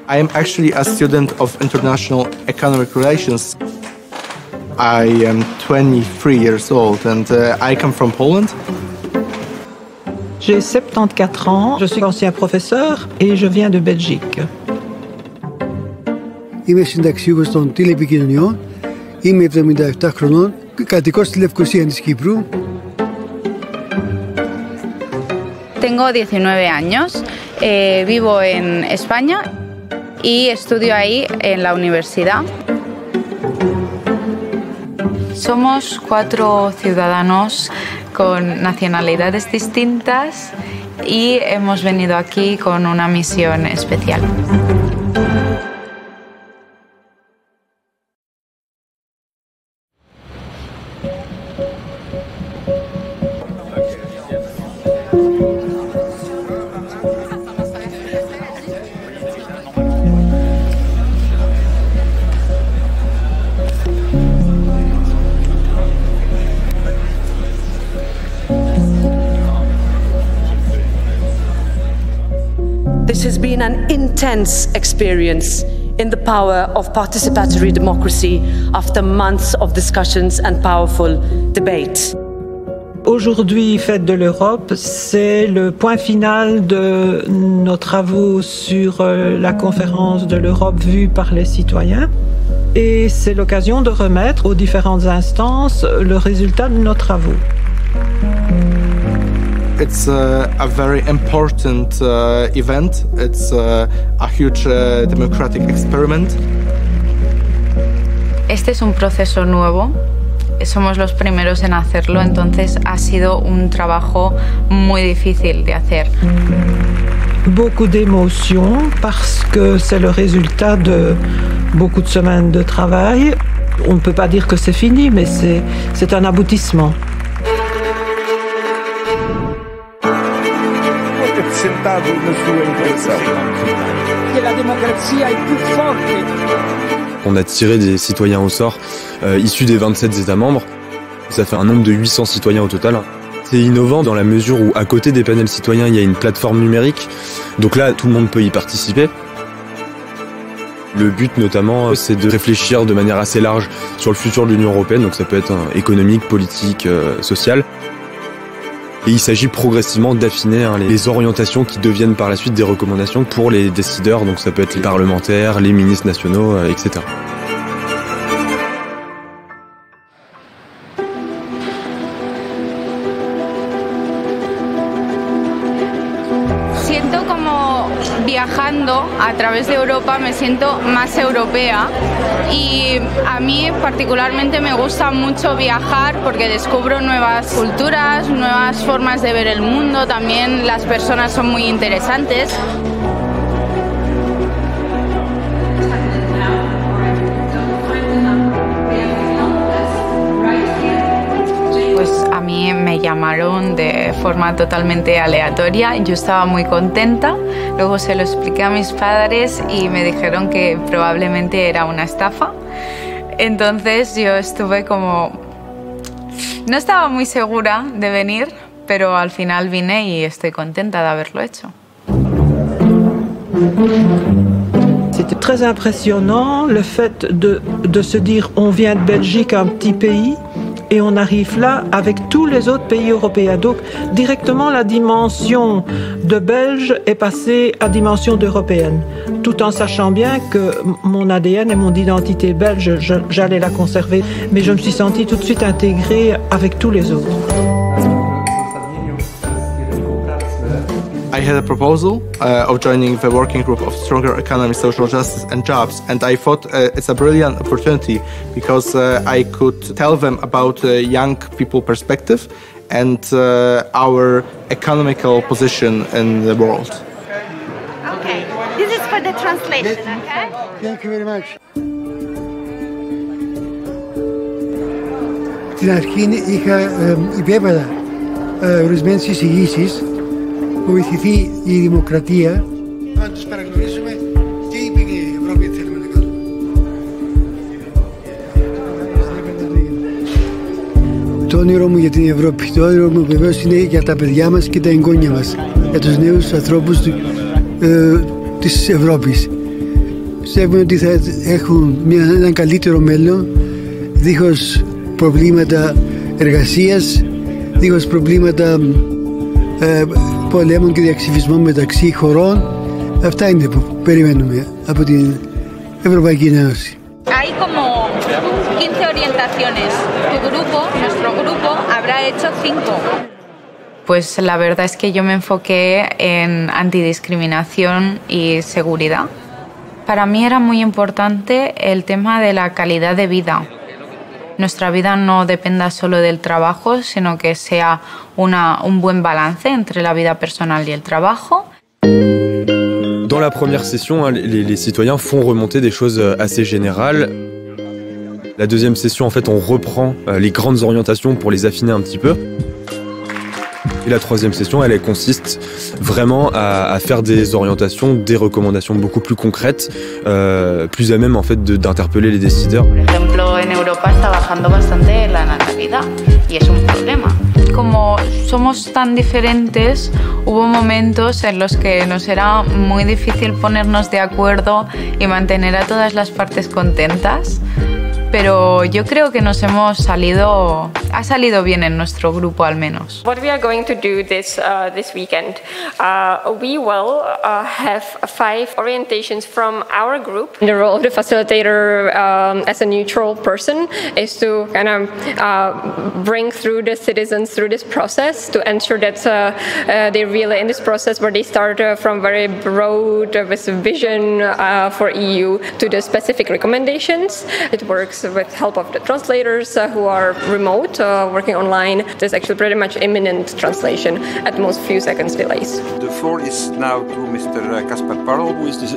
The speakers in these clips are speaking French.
I am actually a student of international economic relations. I am 23 years old and I come from Poland. J'ai 74 ans, je suis ancien professeur et je viens de Belgique. Είμαι συνταξιούχος των τηλεπικοινωνιών, είμαι 77 χρονών, κατοικώ στη Λευκοσία της Κύπρου. Tengo 19 años, vivo en España y estudio ahí en la universidad. Somos 4 ciudadanos con nacionalidades distintas y hemos venido aquí con una misión especial. This has been an intense experience in the power of participatory democracy after months of discussions and powerful debates. Aujourd'hui, Fête de l'Europe, c'est le point final de nos travaux sur la conférence de l'Europe vue par les citoyens. Et c'est l'occasion de remettre aux différentes instances le résultat de nos travaux. It's a very important event. It's a huge democratic experiment. Este es un proceso nuevo. Somos los primeros en hacerlo, entonces ha sido un trabajo muy difícil de hacer. Beaucoup d'émotions parce que c'est le résultat de beaucoup de semaines de travail. On ne peut pas dire que c'est fini, mais c'est un aboutissement. Sentado na sua intenção. Que la democrazia è più forte. On a tiré des citoyens au sort issus des 27 États membres. Ça fait un nombre de 800 citoyens au total. C'est innovant dans la mesure où à côté des panels citoyens, il y a une plateforme numérique. Donc là, tout le monde peut y participer. Le but notamment, c'est de réfléchir de manière assez large sur le futur de l'Union européenne. Donc ça peut être économique, politique, social. Et il s'agit progressivement d'affiner les orientations qui deviennent par la suite des recommandations pour les décideurs, donc ça peut être les parlementaires, les ministres nationaux, etc. Siento como viajando a través de Europa me siento más europea y a mí particularmente me gusta mucho viajar porque descubro nuevas culturas, nuevas formas de ver el mundo, también las personas son muy interesantes. Pues a mí me llamaron de forma totalmente aleatoria, yo estaba muy contenta, luego se lo expliqué a mis padres y me dijeron que probablemente era una estafa, entonces yo estuve como... No estaba muy segura de venir, pero al final vine y estoy contenta de haberlo hecho. C'était très impressionnant le fait de se dire on vient de Belgique, un petit pays, et on arrive là avec tous les autres pays européens. Donc directement la dimension de Belge est passée à dimension d'européenne, tout en sachant bien que mon ADN et mon identité belge, j'allais la conserver, mais je me suis sentie tout de suite intégrée avec tous les autres. I had a proposal of joining the working group of Stronger Economy, Social Justice and Jobs, and I thought it's a brilliant opportunity because I could tell them about young people perspective and our economical position in the world. Okay, this is for the translation, okay? Thank you very much. Στην αρχή υπέβαλα ορισμένες εισηγήσεις που βοηθηθεί η δημοκρατία. Να τους παραγνωρίσουμε τι είπε η Ευρώπη θέλουμε να κάνουμε. Το όνειρο μου για την Ευρώπη, το όνειρο μου βεβαίως είναι για τα παιδιά μας και τα εγγόνια μας, για τους νέους ανθρώπους της Ευρώπης. πιστεύουν ότι θα έχουν έναν καλύτερο μέλλον δίχως προβλήματα εργασίας, δίχως προβλήματα πολέμων και διαξυφισμών μεταξύ χωρών. Αυτά είναι που περιμένουμε από την Ευρωπαϊκή Ένωση. Hay como 15 orientaciones. Tu grupo, nuestro grupo, habrá hecho 5. Pues la verdad es que yo me enfoqué en antidiscriminación y seguridad. Para mí era muy importante el tema de la calidad de vida. Nuestra vida no dependa solo del trabajo, sino que sea un buen balance entre la vida personal y el trabajo. Dans la première session, les citoyens font remonter des choses assez générales. La deuxième session, en fait, on reprend les grandes orientations pour les affiner un petit peu. Et la troisième session, elle consiste vraiment à faire des orientations, des recommandations beaucoup plus concrètes, plus à même en fait d'interpeller les décideurs. Por ejemplo, en Europa está bajando bastante la natalidad y es un problema. Como somos tan diferentes, hubo momentos en los que nos era muy difícil ponernos de acuerdo y mantener a todas las partes contentas. Pero yo creo que ha salido bien en nuestro grupo al menos. What we are going to do this weekend, we will have 5 orientations from our group. The role of the facilitator as a neutral person is to kind of bring through the citizens through this process to ensure that they're really in this process where they start from very broad with vision for EU to the specific recommendations. It works with help of the translators who are remote, working online. There's actually pretty much imminent translation at most few seconds delays. The floor is now to Mr. Kaspar Parol, who is the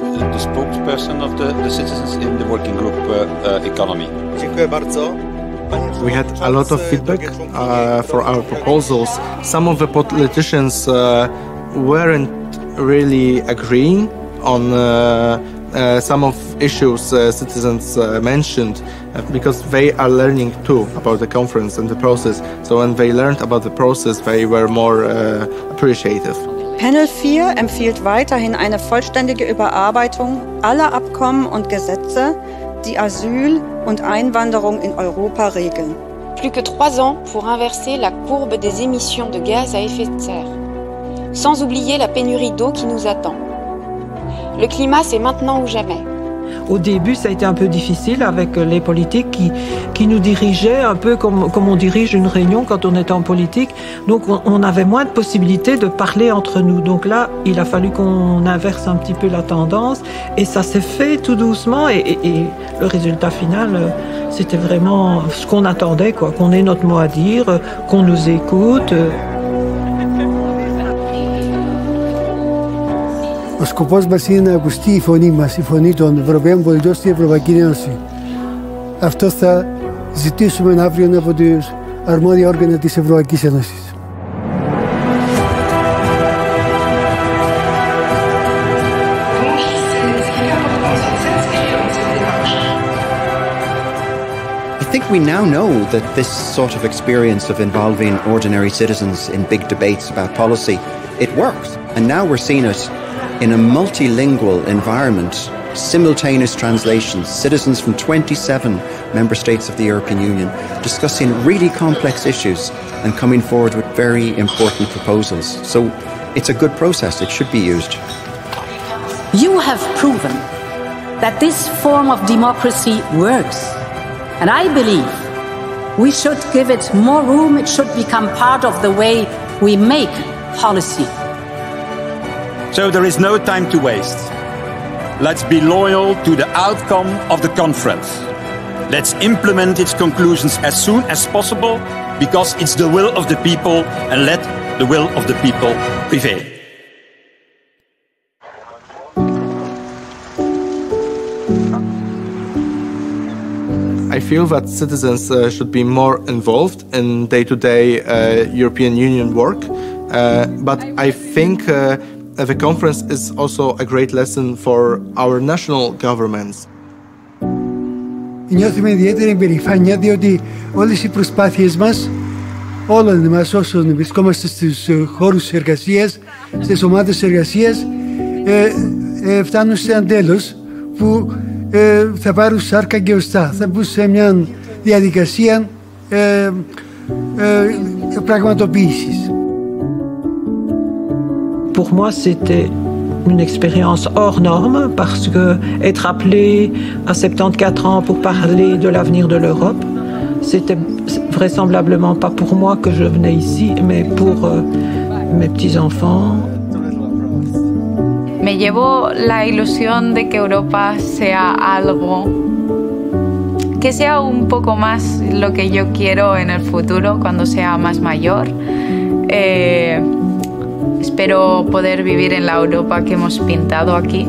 spokesperson of the citizens in the working group economy. We had a lot of feedback for our proposals. Some of the politicians weren't really agreeing on some of issues citizens mentioned because they are learning too about the conference and the process. So when they learned about the process, they were more appreciative. Panel 4 empfiehlt weiterhin eine vollständige Überarbeitung aller Abkommen und Gesetze, die Asyl und Einwanderung in Europa regeln. Plus que 3 ans pour inverser la courbe des émissions de gaz à effet de serre, sans oublier la pénurie d'eau qui nous attend. Le climat, c'est maintenant ou jamais. Au début, ça a été un peu difficile avec les politiques qui nous dirigeaient un peu comme on dirige une réunion quand on est en politique. Donc on avait moins de possibilités de parler entre nous. Donc là, il a fallu qu'on inverse un petit peu la tendance et ça s'est fait tout doucement et le résultat final, c'était vraiment ce qu'on attendait, quoi, qu'on ait notre mot à dire, qu'on nous écoute. Ο σκοπός μας είναι να ακουστεί η φωνή μας, η φωνή των Ευρωπαίων πολιτών στην Ευρωπαϊκή Ένωση. Αυτό θα ζητήσουμε αύριο από τις αρμόδια όργανα της Ευρωπαϊκής Ένωσης. I think we now know that this sort of experience of involving ordinary citizens in big debates about policy, it works. And now we're seeing it in a multilingual environment, simultaneous translations, citizens from 27 member states of the European Union discussing really complex issues and coming forward with very important proposals. So it's a good process, it should be used. You have proven that this form of democracy works. And I believe we should give it more room, it should become part of the way we make policy. So there is no time to waste. Let's be loyal to the outcome of the conference. Let's implement its conclusions as soon as possible because it's the will of the people, and let the will of the people prevail. I feel that citizens should be more involved in day-to-day European Union work, but I think the conference is also a great lesson for our national governments. Νιώθουμε ιδιαίτερη περηφάνεια διότι όλες οι προσπάθειες μας, όλων μας όσων βρισκόμαστε στους χώρους εργασίας, στις ομάδες εργασίας, φτάνουν σε ένα τέλος που θα πάρουν σάρκα και οστά. Θα μπουν σε μια διαδικασία πραγματοποίησης. Pour moi, c'était une expérience hors norme parce que être appelé à 74 ans pour parler de l'avenir de l'Europe, c'était vraisemblablement pas pour moi que je venais ici, mais pour mes petits-enfants. Me llevo la ilusión de que Europa sea algo, que sea un poco más lo que yo quiero en el futuro cuando sea más mayor. Espero poder vivir en la Europa que hemos pintado aquí.